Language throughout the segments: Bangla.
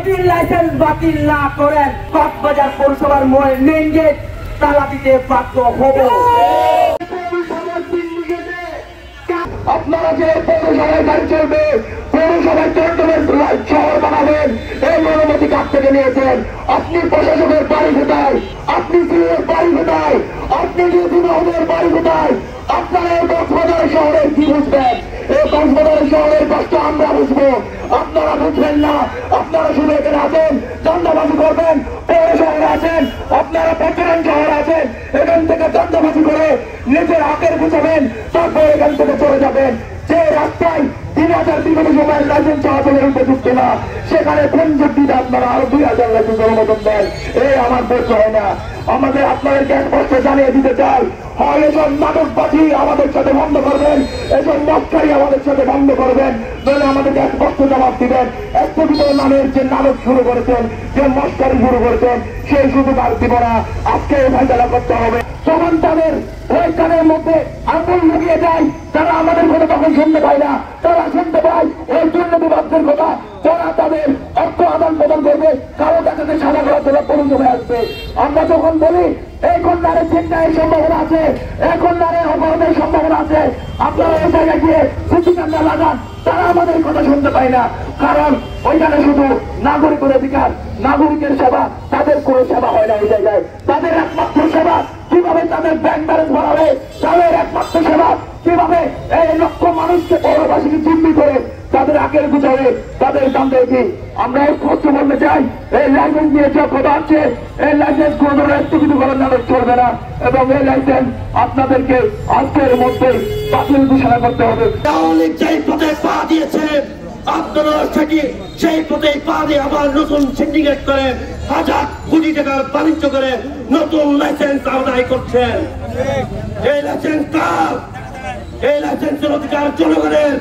যদি লাইসেন্স বাতিল না করেন কক্সবাজার পৌরসভার মেইন গেট তালা দিতে বাধ্য হব। আপনারা যে পৌরসভায় গাড়ি চলবে, পৌরসভায় চন্দ্রের শহর বানাবেন, এই অনুমতি কাছ থেকে নিয়েছেন। আপনি প্রশাসনের বাড়ি কোথায়? আপনি সিলের বাড়ি কোথায়? আপনি ডিউটি মহোদয়ের বাড়ি কোথায়? আপনারা এই কক্সবাজার শহরের কি বুঝবেন? এই কক্সবাজার শহরের কষ্ট আমরা বুঝবো, আপনারা বুঝবেন না। আপনারা শুধু এখানে আছেন, চান্দাবাজি করবেন। পৌর শহরে আছেন, আপনারা প্রচুরন শহরে আছেন, এখান থেকে চান্দাবাজি করে নিজের হাতের বুঝাবেন, তারপর এখান থেকে চলে যাবেন। যে রাস্তায় 3000 বিগত সময়ের লাইসেন্স চলাচলের উপযুক্ত না, সেখানে 50 দিন আপনারা আরো 2000 লাইসেন্স অনুমোদন দেন। এই আমার বলতে হয় না। আমাদের আপনাদেরকে স্পষ্ট জানিয়ে দিতে চাই, হয় এসব নাটকবাজি আমাদের সাথে বন্ধ করবেন, এসব মস্কারি আমাদের সাথে বন্ধ করবেন, নইলে আমাদেরকে স্পষ্ট জবাব দিবেন। স্থগিত নামের যে নাটক শুরু করেছেন, যে মস্কারি শুরু করেছেন, সেই সুযোগ আর দিব না। আজকে ফয়সালা করতে হবে। তখন তাদের ওই কানের মধ্যে আঙুল লুকিয়ে যায়, তারা আমাদের কথা তখন শুনতে পায় না, তারা শুনতে পায় ওই দুর্নীতিবাদদের কথা। যারা তাদের অর্থ আদান প্রদান করবে, কারো কাছে সাদা করা তোলা পরিচয় আসবে। আমরা যখন বলি এই কন্যারের চিন্তায় সম্ভাবনা আছে, এই কন্যারের অপরাধের সম্ভাবনা আছে, আপনারা ওই জায়গায় গিয়ে সূচিকান্ডা লাগান, তারা আমাদের কথা শুনতে পায় না। কারণ ওইখানে শুধু নাগরিকের অধিকার, নাগরিকের সেবা, তাদের কোনো সেবা হয় না। ওই জায়গায় তাদের একমাত্র সেবা কিভাবে তাদের ব্যাংক ব্যালেন্স বাড়াবে, তাদের একমাত্র সেবা কিভাবে এই লক্ষ মানুষকে পৌরবাসীকে জিম্মি করে তাদের আগের গুছাবে, তাদের কান্দে কি। আমরা স্পষ্ট বলতে চাই, এই লাইসেন্স নিয়ে যে কথা আছে, এই লাইসেন্স কোন ধরনের স্থগিত করার নাটক চলবে না, এবং এই লাইসেন্স আপনাদেরকে আজকের মধ্যে বাতিল ঘোষণা করতে হবে। যেই পথে পা দিয়েছে, আপনারা সেই পথে পা দিয়ে আবার নতুন সিন্ডিকেট করে 1000 কোটি টাকার বাণিজ্য করে নতুন লাইসেন্স আদায় করছেন। এই লাইসেন্স কার? এই লাইসেন্সের অধিকার জনগণের,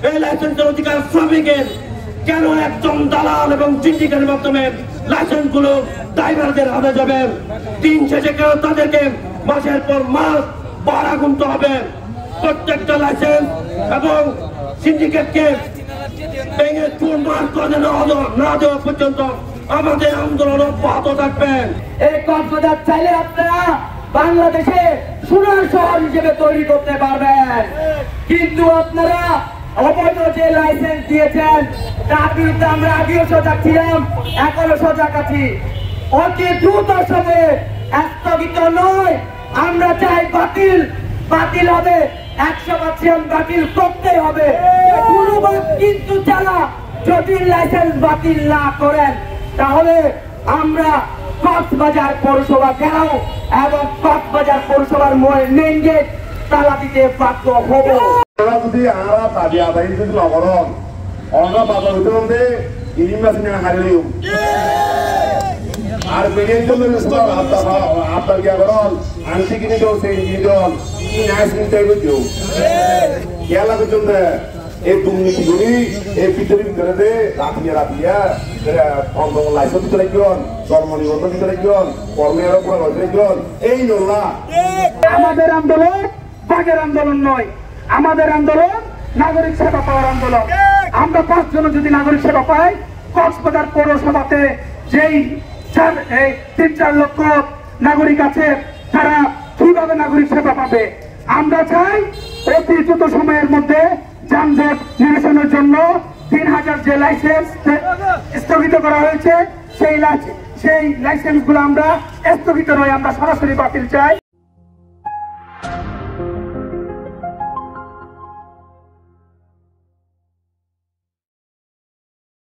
এই লাইসেন্সের অধিকার শ্রমিকের। কেন একজন দালাল এবং সিন্ডিকেটের মাধ্যমে লাইসেন্স গুলো ড্রাইভারদের হাতে যাবে? দিন শেষে কেন তাদেরকে মাসের পর মাস ভাড়া গুনতে হবে? প্রত্যেকটা লাইসেন্স এবং সিন্ডিকেটকে ভেঙে চুরমার করে না দেওয়া পর্যন্ত আমাদের আন্দোলন অব্যাহত থাকবেন। এই কক্সবাজার চাইলে আপনারা বাংলাদেশে সোনার শহর হিসেবে তৈরি করতে পারবেন, কিন্তু আপনারা অবৈধ যে লাইসেন্স দিয়েছেন তার বিরুদ্ধে আমরা আগেও সজাগ ছিলাম, এখনো সজাগ আছি। অতি দ্রুত সময়ে স্থগিত নয়, আমরা চাই বাতিল। বাতিল হবে, 100% বাতিল করতে হবে। কিন্তু যারা যদি লাইসেন্স বাতিল না করেন, তাহলে আমরা কক্সবাজার পৌরসভা গেলাম এবং কক্সবাজার পৌরসভার মেইন গেট তালা দিতে বাধ্য হব। যদি আমরা দাবি আদায় যদি নগরণ অন্য বাজার হইতে বলতে ইলিম মাসিনে হারিয়ে আর বেরিয়ে চলে আপনার গিয়া করন আনসি কিনে দেও সেই দিন কি নাইস কিনতে দিও খেয়ালা পর্যন্ত এই দুর্নীতিগুলি এই ভিতরে দে রাতিয়া লাইসেন্স ভিতরে গিয়ন, জন্ম নিবন্ধন ভিতরে গিয়ন, কর্মের উপর ভিতরে গিয়ন, এই নোল্লা। আমাদের আন্দোলন বাগের আন্দোলন নয়, আমাদের আন্দোলন নাগরিক সেবা পাওয়ার আন্দোলন। আমরা 5 জন যদি নাগরিক সেবা পাই, কক্সবাজার পৌরসভাতে যেই 3-4 লক্ষ নাগরিক আছে, তারা কিভাবে নাগরিক সেবা পাবে? আমরা চাই অতি দ্রুত সময়ের মধ্যে যানজট নিরসনের জন্য 3000 যে লাইসেন্স স্থগিত করা হয়েছে, সেই লাইসেন্স গুলো আমরা স্থগিত নয়, আমরা সরাসরি বাতিল চাই।